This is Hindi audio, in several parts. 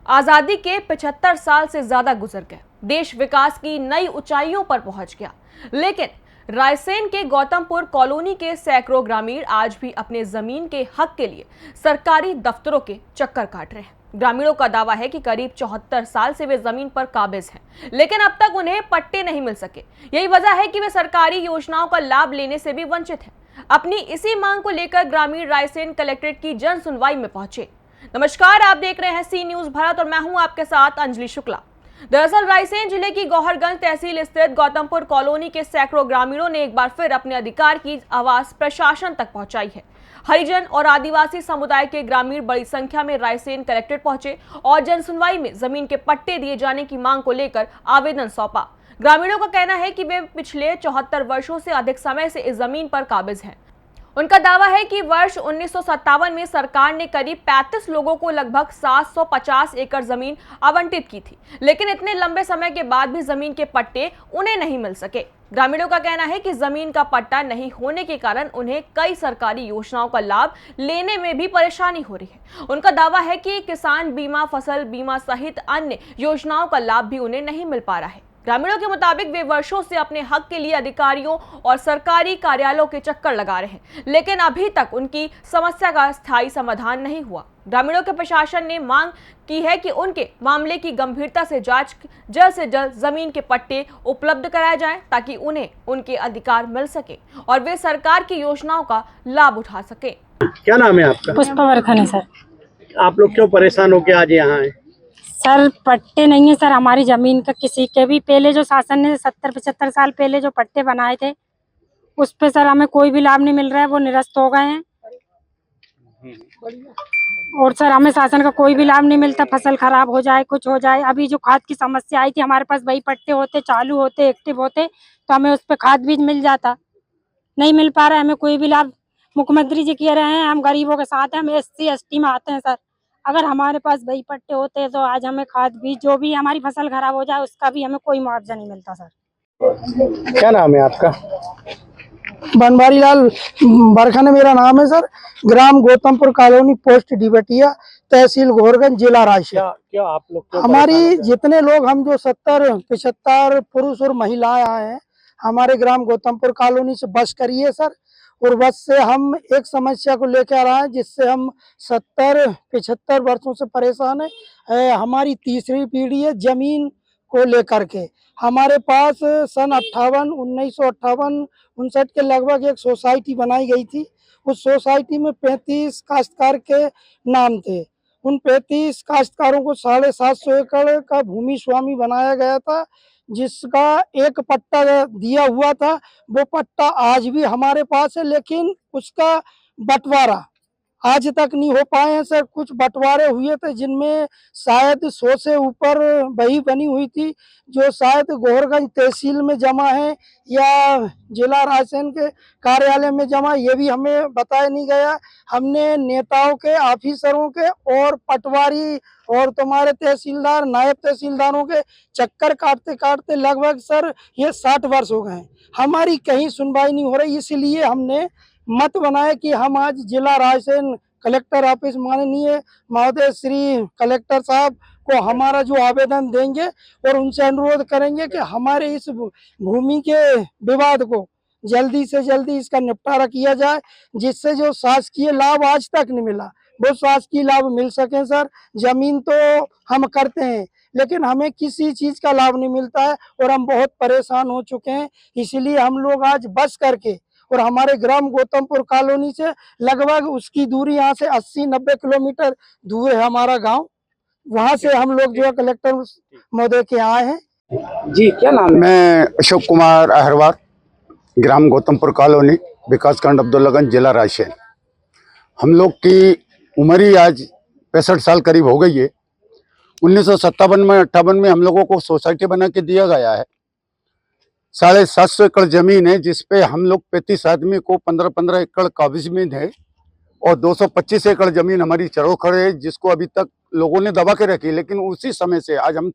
आजादी के 75 साल से ज्यादा गुजर गए, देश विकास की नई ऊंचाइयों पर पहुंच गया, लेकिन रायसेन के गौतमपुर कॉलोनी के सैकड़ों ग्रामीण आज भी अपने जमीन के हक के लिए सरकारी दफ्तरों के चक्कर काट रहे हैं। ग्रामीणों का दावा है कि करीब 74 साल से वे जमीन पर काबिज हैं, लेकिन अब तक उन्हें पट्टे नहीं मिल सके। यही वजह है कि वे सरकारी योजनाओं का लाभ लेने से भी वंचित हैं। अपनी इसी मांग को लेकर ग्रामीण रायसेन कलेक्ट्रेट की जन सुनवाई में पहुंचे। नमस्कार, आप देख रहे हैं सी न्यूज भारत और मैं हूं आपके साथ अंजलि शुक्ला। दरअसल रायसेन जिले की गौहरगंज तहसील स्थित गौतमपुर कॉलोनी के सैकड़ों ग्रामीणों ने एक बार फिर अपने अधिकार की आवाज प्रशासन तक पहुंचाई है। हरिजन और आदिवासी समुदाय के ग्रामीण बड़ी संख्या में रायसेन कलेक्ट्रेट पहुंचे और जन सुनवाई में जमीन के पट्टे दिए जाने की मांग को लेकर आवेदन सौंपा। ग्रामीणों का कहना है कि वे पिछले 74 वर्षों से अधिक समय से इस जमीन पर काबिज हैं। उनका दावा है कि वर्ष 1957 में सरकार ने करीब 35 लोगों को लगभग 750 एकड़ जमीन आवंटित की थी, लेकिन इतने लंबे समय के बाद भी जमीन के पट्टे उन्हें नहीं मिल सके। ग्रामीणों का कहना है कि जमीन का पट्टा नहीं होने के कारण उन्हें कई सरकारी योजनाओं का लाभ लेने में भी परेशानी हो रही है। उनका दावा है कि किसान बीमा, फसल बीमा सहित अन्य योजनाओं का लाभ भी उन्हें नहीं मिल पा रहा है। ग्रामीणों के मुताबिक वे वर्षों से अपने हक के लिए अधिकारियों और सरकारी कार्यालयों के चक्कर लगा रहे हैं, लेकिन अभी तक उनकी समस्या का स्थायी समाधान नहीं हुआ। ग्रामीणों के प्रशासन ने मांग की है कि उनके मामले की गंभीरता से जांच जल्द से जल्द जमीन के पट्टे उपलब्ध कराए जाएं, ताकि उन्हें उनके अधिकार मिल सके और वे सरकार की योजनाओं का लाभ उठा सके। क्या नाम है आपका? पुष्पा वर्खनी सर। आप लोग क्यों परेशान होके आज यहाँ आए? सर पट्टे नहीं है सर हमारी जमीन का, किसी के भी। पहले जो शासन ने 70-75 साल पहले जो पट्टे बनाए थे उस पे सर हमें कोई भी लाभ नहीं मिल रहा है, वो निरस्त हो गए हैं। और सर हमें शासन का कोई भी लाभ नहीं मिलता, फसल खराब हो जाए, कुछ हो जाए। अभी जो खाद की समस्या आई थी, हमारे पास वही पट्टे होते, चालू होते, एक्टिव होते तो हमें उस पर खाद बीज मिल जाता। नहीं मिल पा रहा है हमें कोई भी लाभ। मुख्यमंत्री जी कह रहे हैं हम गरीबों के साथ हैं, हम SC ST में आते हैं सर। अगर हमारे पास वही पट्टे होते तो आज हमें खाद बीज, जो भी हमारी फसल खराब हो जाए उसका भी हमें कोई मुआवजा नहीं मिलता सर। क्या नाम है आपका? बनवारी लाल बरखने मेरा नाम है सर। ग्राम गौतमपुर कॉलोनी, पोस्ट डिबटिया, तहसील गौहरगंज, जिला रायसेन। क्या आप लोग क्यों हमारी परेशान हो? जितने लोग, हम जो 70-75 पुरुष और महिलाएं आए हैं हमारे ग्राम गौतमपुर कॉलोनी से बस करिए सर। और बस से हम एक समस्या को लेकर आए हैं जिससे हम 70-75 वर्षों से परेशान है। हमारी तीसरी पीढ़ी है जमीन को लेकर के। हमारे पास सन 1958-59 के लगभग एक सोसाइटी बनाई गई थी। उस सोसाइटी में 35 काश्तकार के नाम थे। उन 35 काश्तकारों को 750 एकड़ का भूमि स्वामी बनाया गया था, जिसका एक पट्टा दिया हुआ था। वो पट्टा आज भी हमारे पास है, लेकिन उसका बंटवारा आज तक नहीं हो पाए हैं सर। कुछ बंटवारे हुए थे जिनमें शायद 100 से ऊपर वही बनी हुई थी, जो शायद गौहरगंज तहसील में जमा है या जिला रायसेन के कार्यालय में जमा, ये भी हमें बताया नहीं गया। हमने नेताओं के, ऑफिसरों के और पटवारी और तुम्हारे तहसीलदार, नायब तहसीलदारों के चक्कर काटते काटते लगभग सर ये 60 वर्ष हो गए हैं, हमारी कहीं सुनवाई नहीं हो रही। इसलिए हमने मत बनाया कि हम आज जिला रायसेन कलेक्टर ऑफिस, माननीय महोदय श्री कलेक्टर साहब को हमारा जो आवेदन देंगे और उनसे अनुरोध करेंगे कि हमारे इस भूमि के विवाद को जल्दी से जल्दी इसका निपटारा किया जाए, जिससे जो शासकीय लाभ आज तक नहीं मिला वो शासकीय लाभ मिल सके सर। जमीन तो हम करते हैं लेकिन हमें किसी चीज का लाभ नहीं मिलता है और हम बहुत परेशान हो चुके हैं। इसीलिए हम लोग आज बस करके, और हमारे ग्राम गौतमपुर कॉलोनी से लगभग उसकी दूरी यहाँ से 80-90 किलोमीटर दूर है हमारा गांव, वहां से हम लोग जो है कलेक्टर महोदय के आए हैं। जी क्या नाम है? मैं अशोक कुमार अहरवार, ग्राम गौतमपुर कॉलोनी, विकासखंड अब्दुल्लागंज, जिला रायसेन। हम लोग की उम्र ही आज 65 साल करीब हो गई है। 1957 में 58 में हम लोगों को सोसाइटी बना के दिया गया है। 750 एकड़ जमीन है, जिसपे हम लोग 35 आदमी को 15-15 एकड़ काबिज में है और 225 एकड़ जमीन हमारी चरोखड़ है, जिसको अभी तक लोगों ने दबा के रखी। लेकिन उसी समय से आज हम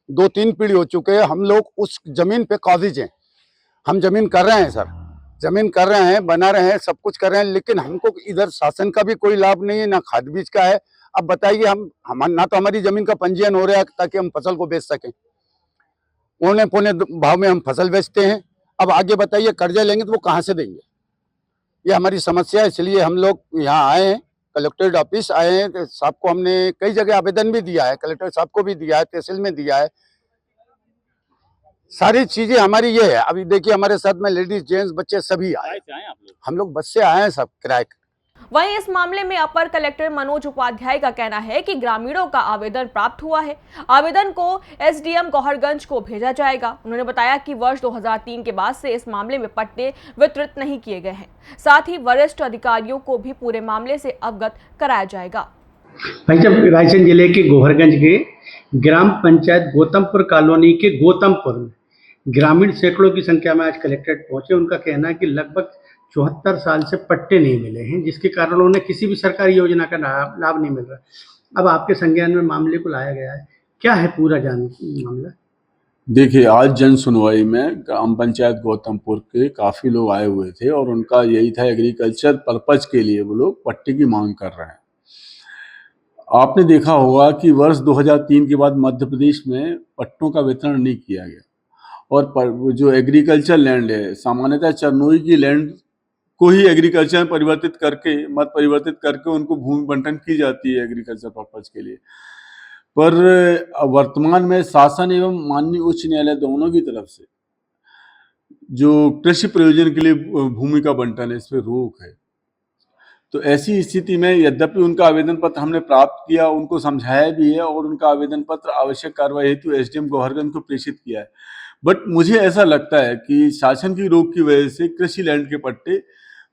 2-3 पीढ़ी हो चुके हैं, हम लोग उस जमीन पे काबिज हैं, हम जमीन कर रहे हैं सर। जमीन कर रहे हैं, बना रहे हैं, सब कुछ कर रहे हैं, लेकिन हमको इधर शासन का भी कोई लाभ नहीं है, ना खाद बीज का है। अब बताइए, हम ना तो हमारी जमीन का पंजीयन हो रहा है ताकि हम फसल को बेच सकें, पौने पौने भाव में हम फसल बेचते हैं। अब आगे बताइए, कर्जा लेंगे तो वो कहाँ से देंगे? ये हमारी समस्या है। इसलिए हम लोग यहाँ आए हैं, कलेक्ट्रेट ऑफिस आए हैं। तो साहब को हमने कई जगह आवेदन भी दिया है, कलेक्टर साहब को भी दिया है, तहसील में दिया है। सारी चीजें हमारी ये है। अभी देखिए, हमारे साथ में लेडीज, जेंट्स, बच्चे सभी आए। हम लोग बस से आए हैं, सब किराए। वहीं इस मामले में अपर कलेक्टर मनोज उपाध्याय का कहना है कि ग्रामीणों का आवेदन प्राप्त हुआ है। आवेदन को एसडीएम गौहरगंज को भेजा जाएगा। उन्होंने बताया कि वर्ष 2003 के बाद से इस मामले में पट्टे वितरित नहीं किए गए हैं। साथ ही वरिष्ठ अधिकारियों को भी पूरे मामले से अवगत कराया जाएगा। भाई साहब, रायसेन जिले के गोहरगंज के ग्राम पंचायत गौतमपुर कॉलोनी के गौतमपुर में ग्रामीण सैकड़ों की संख्या में आज कलेक्ट्रेट पहुंचे। उनका कहना है कि लगभग 74 साल से पट्टे नहीं मिले हैं, जिसके कारण उन्हें किसी भी सरकारी योजना का लाभ नहीं मिल रहा। अब आपके संज्ञान में मामले को लाया गया है, क्या है पूरा मामला? देखिए, आज जन सुनवाई में ग्राम पंचायत गौतमपुर के काफ़ी लोग आए हुए थे और उनका यही था, एग्रीकल्चर पर्पज के लिए वो लोग पट्टे की मांग कर रहे हैं। आपने देखा होगा कि वर्ष 2003 के बाद मध्य प्रदेश में पट्टों का वितरण नहीं किया गया और जो एग्रीकल्चर लैंड है, सामान्यतः चरनोई की लैंड को ही एग्रीकल्चर में परिवर्तित करके, मत परिवर्तित करके उनको भूमि बंटन की जाती है एग्रीकल्चर पर्पज के लिए। पर वर्तमान में शासन एवं माननीय उच्च न्यायालय दोनों की तरफ से जो कृषि प्रयोजन के लिए भूमि का बंटन है, इस पर रोक है। तो ऐसी स्थिति में यद्यपि उनका आवेदन पत्र हमने प्राप्त किया, उनको समझाया भी है और उनका आवेदन पत्र आवश्यक कार्रवाई हेतु एसडीएम गौहरगंज को प्रेषित किया है। बट मुझे ऐसा लगता है कि शासन की रोक की वजह से कृषि लैंड के पट्टे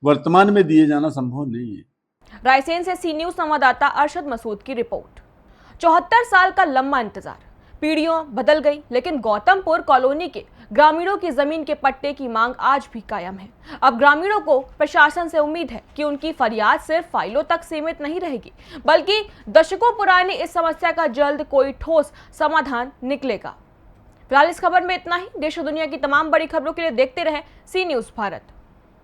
वर्तमान में दिए जाना संभव नहीं है। रायसेन से सी न्यूज संवाददाता अरशद मसूद की रिपोर्ट। 74 साल का लंबा इंतजार, पीढ़ियों बदल गई, लेकिन गौतमपुर कॉलोनी के ग्रामीणों की जमीन के पट्टे की मांग आज भी कायम है। अब ग्रामीणों को प्रशासन से उम्मीद है कि उनकी फरियाद सिर्फ फाइलों तक सीमित नहीं रहेगी, बल्कि दशकों पुरानी इस समस्या का जल्द कोई ठोस समाधान निकलेगा। फिलहाल इस खबर में इतना ही। देश और दुनिया की तमाम बड़ी खबरों के लिए देखते रहें सी न्यूज भारत।